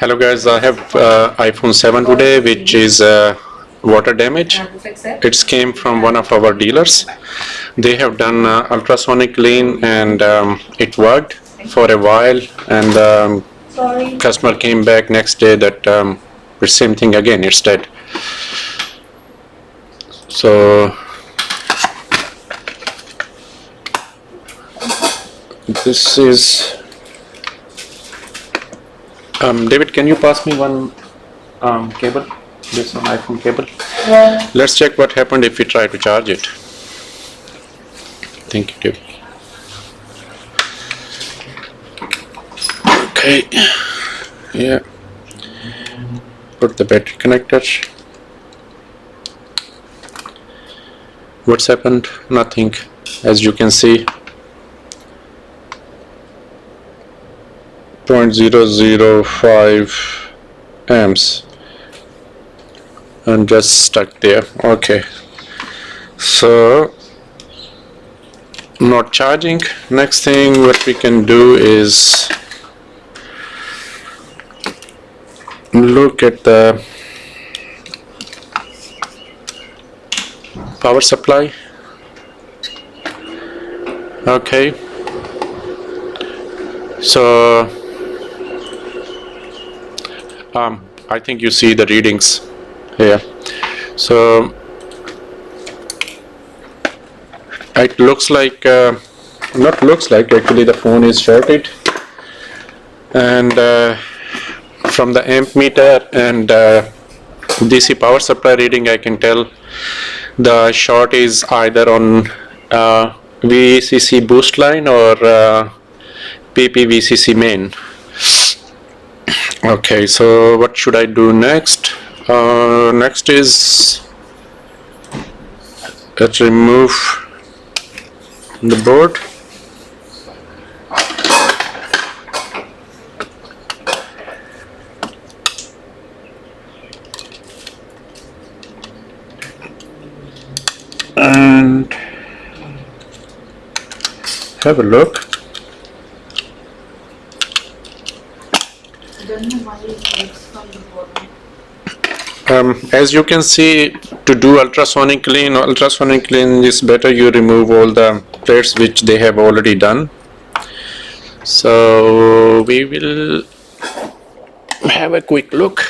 Hello guys, I have iPhone 7 today, which is water damage. It's came from one of our dealers. They have done ultrasonic clean and it worked for a while, and customer came back next day that it's same thing again, it's dead. So this is David, can you pass me one cable? This one iPhone cable. Yeah. Let's check what happened if we try to charge it. Thank you, David. Okay. Yeah. Put the battery connector. What's happened? Nothing. As you can see, 0.005 amps and just stuck there. Okay, so not charging. Next thing what we can do is look at the power supply. Okay, so I think you see the readings here. So it looks like, not looks like, actually the phone is shorted, and from the amp meter and DC power supply reading I can tell the short is either on VCC boost line or PP VCC main. Okay, so what should I do next? Next is let's remove the board. And have a look. As you can see, to do ultrasonic clean is better you remove all the plates which they have already done. So we will have a quick look.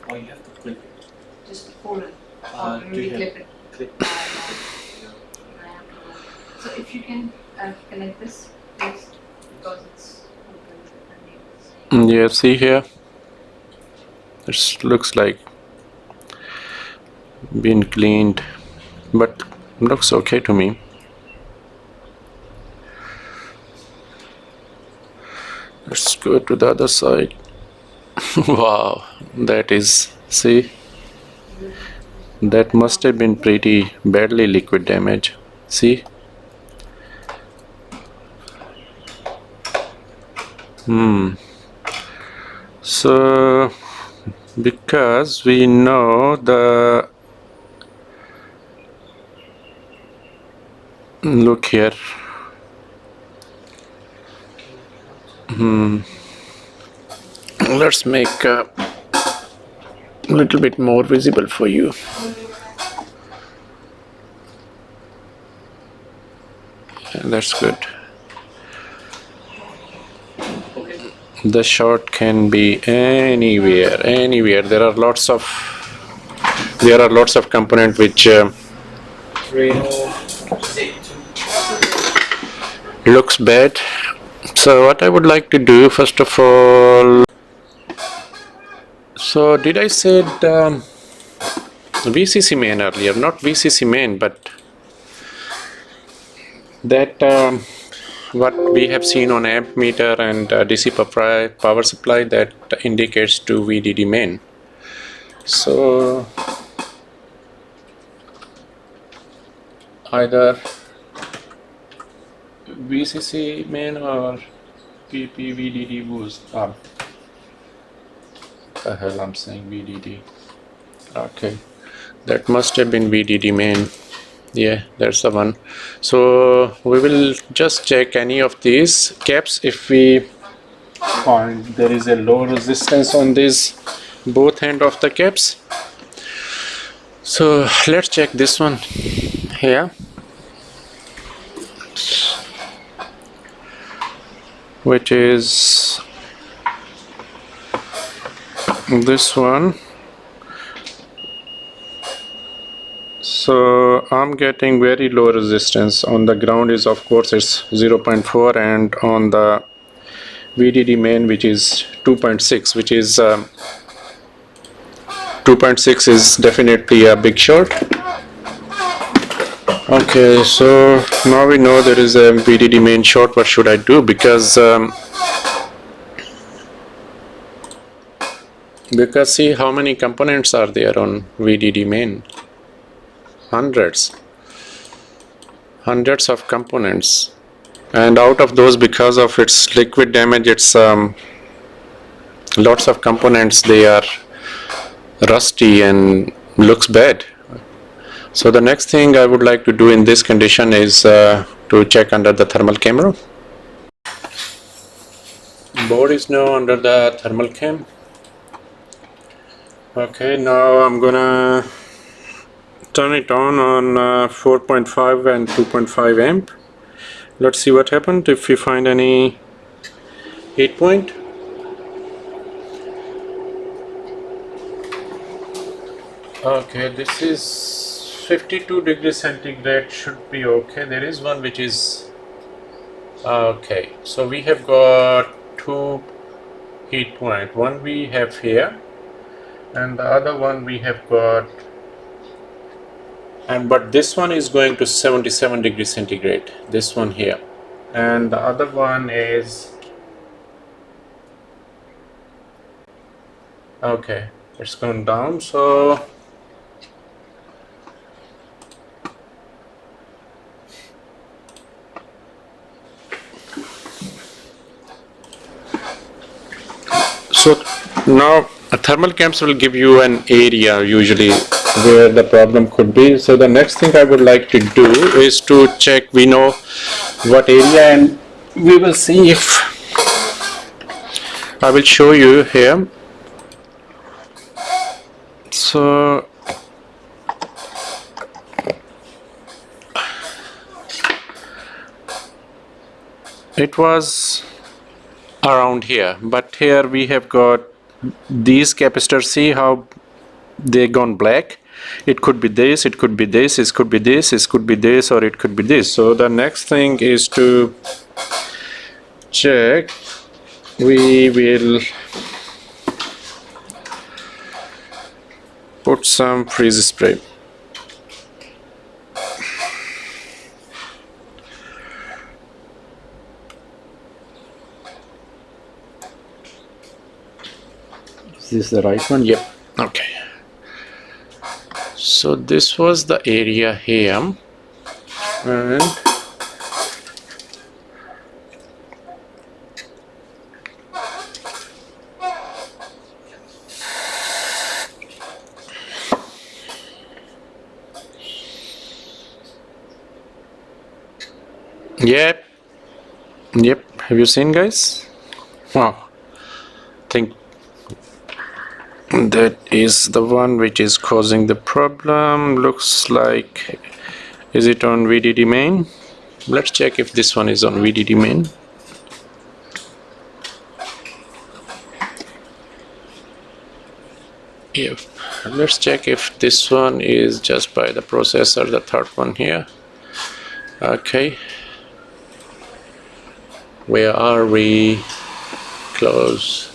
Oh, you have to clip it. Just pull it. Do you clip it. clip? So if you can connect this, please, because it's open. Yeah, see here, it looks like been cleaned, but looks okay to me. Let's go to the other side. Wow, that is, see, that must have been pretty badly liquid damage. See, so because we know the, look here, let's make a little bit more visible for you. That's good. The short can be anywhere. There are lots of components which looks bad. So what I would like to do, first of all, so did I said VCC main earlier? Not VCC main, but that what we have seen on amp meter and DC power supply, that indicates to VDD main. So either VCC main or PP VDD boost. The hell I'm saying VDD. Okay, that must have been VDD main. Yeah, that's the one. So we will just check any of these caps. If we find there is a low resistance on these both end of the caps, so let's check this one here, which is this one. So I'm getting very low resistance. On the ground is of course it's 0.4, and on the VDD main, which is 2.6, which is 2.6 is definitely a big short. Okay, so now we know there is a VDD main short. What should I do? Because see how many components are there on VDD main. Hundreds of components, and out of those, because of its liquid damage, it's lots of components, they are rusty and looks bad. So the next thing I would like to do in this condition is to check under the thermal camera. Board is now under the thermal cam. Okay, now I'm gonna turn it on 4.5 and 2.5 amp. Let's see what happened, if we find any heat point. Okay, this is 52 degrees centigrade, should be okay. There is one which is okay. So we have got two heat point. One we have here, and the other one we have got, but this one is going to 77 degrees centigrade, this one here, and the other one is okay, it's gone down. So now thermal cams will give you an area usually where the problem could be. So the next thing I would like to do is to check, we know what area, and we will see if I will show you here. So it was around here, but here we have got these capacitors. See how they gone black? It could be this, it could be this, it could be this, it could be this, or it could be this. So the next thing is to check. We will put some freeze spray. Is this the right one? Yep. Okay. So this was the area here, and yep, have you seen, guys? Wow, I think that is the one which is causing the problem. Looks like, is it on VDD main? Let's check if this one is on VDD main. If let's check if this one is just by the processor, the third one here. Okay, where are we? Close.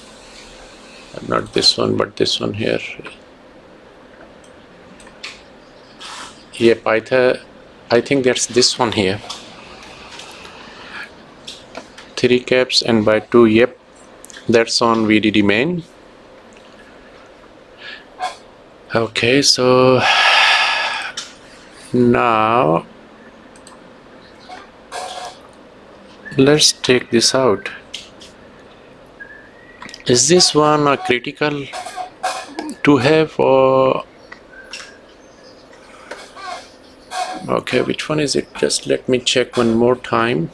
Not this one, but this one here. Yep, I think that's this one here. 3 caps and by 2. Yep, that's on VDD main. Okay, so now let's take this out. Is this one a critical to have, or Okay, which one is it? Just let me check one more time.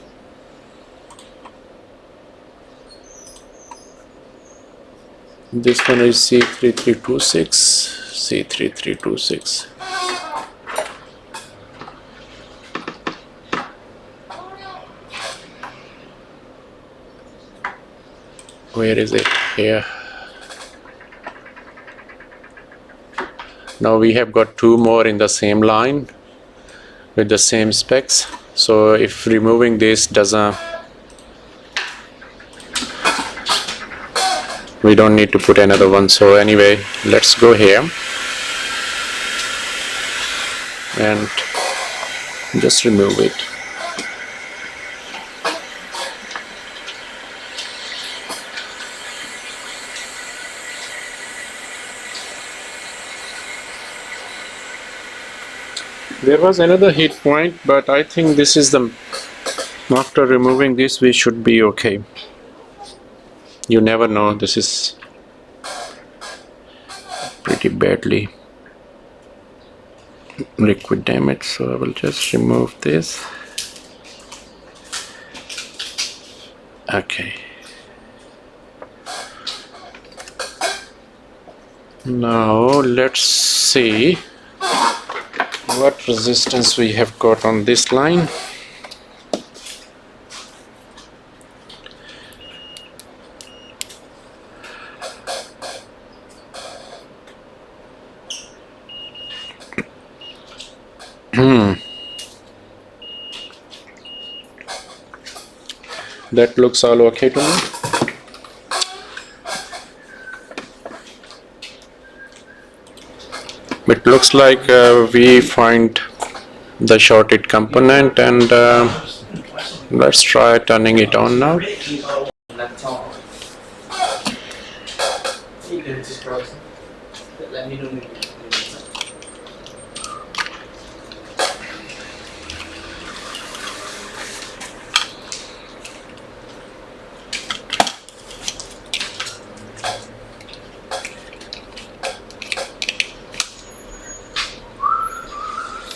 This one is C3326. C3326. Where is it? Here. Now we have got two more in the same line with the same specs. So if removing this doesn't, we don't need to put another one. So anyway, let's go here and just remove it. There was another heat point, but I think this is the, after removing this we should be okay. You never know, this is pretty badly liquid damage, so I will just remove this. Okay. Now let's see what resistance we have got on this line. That looks all okay to me. It looks like we find the shorted component, and let's try turning it on now. Laptop. You can just browse it. Let me know when you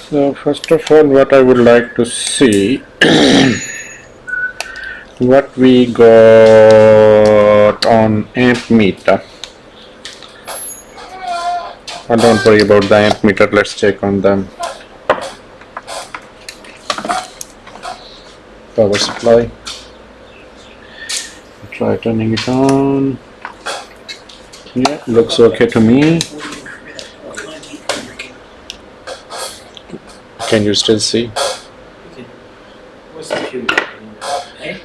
So first of all, what I would like to see what we got on amp meter. Oh, don't worry about the amp meter, let's check on them. Power supply. Try turning it on. Yeah, looks okay to me. Can you still see? What's the period? Eh?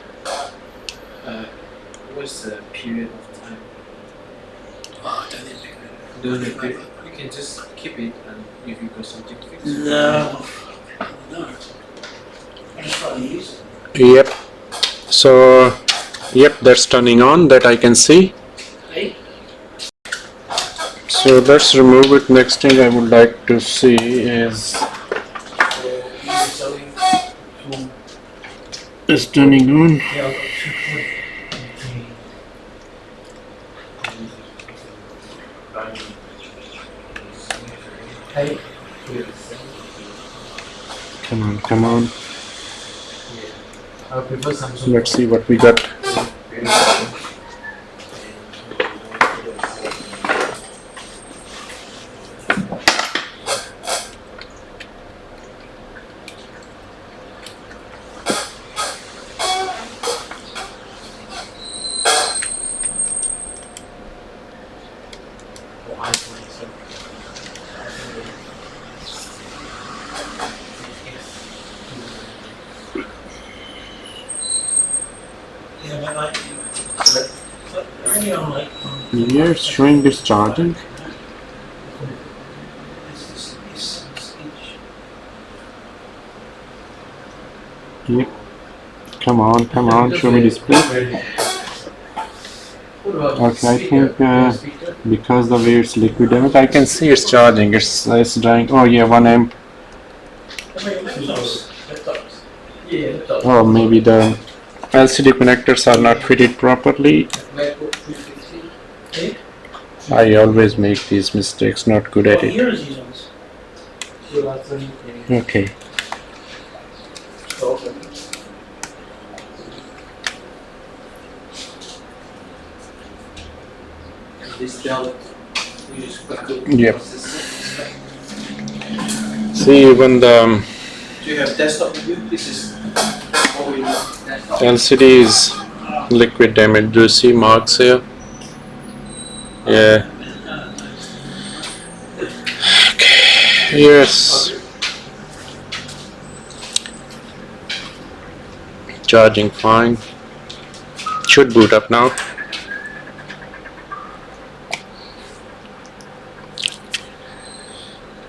What's the period of time? Oh, Don't need to. You can just keep it, and if you got something to fix. No. No. I just try to use it. Yep. So, yep, that's turning on, that I can see. Hey? So let's remove it. Next thing I would like to see is it's turning on. Hey? Come on, come on. I prefer Samsung. Let's see what we got. Yeah, but like, really on like, Yeah, it's showing this charging. it's speech. Yep. Come on, show me display. Okay, I think because the way it's liquid damage, I can see it's charging. It's dying. Oh yeah, 1 amp. Yeah, Oh, maybe the LCD connectors are not fitted properly. I always make these mistakes. Not good at What it. year is these ones? Okay. this belt, which is quite good. Yep. because it's See, even the Do you have desktop with you? This is what we want. Desktop. LCD is liquid damage. Do you see marks here? Yeah. Okay. Yes. Charging fine. Should boot up now.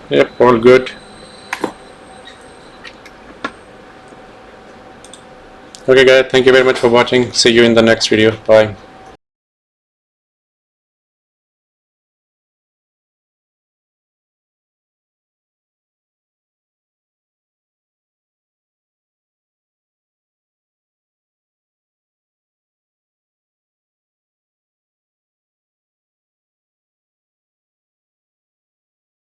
Yep, all good. Okay guys, thank you very much for watching. See you in the next video. Bye.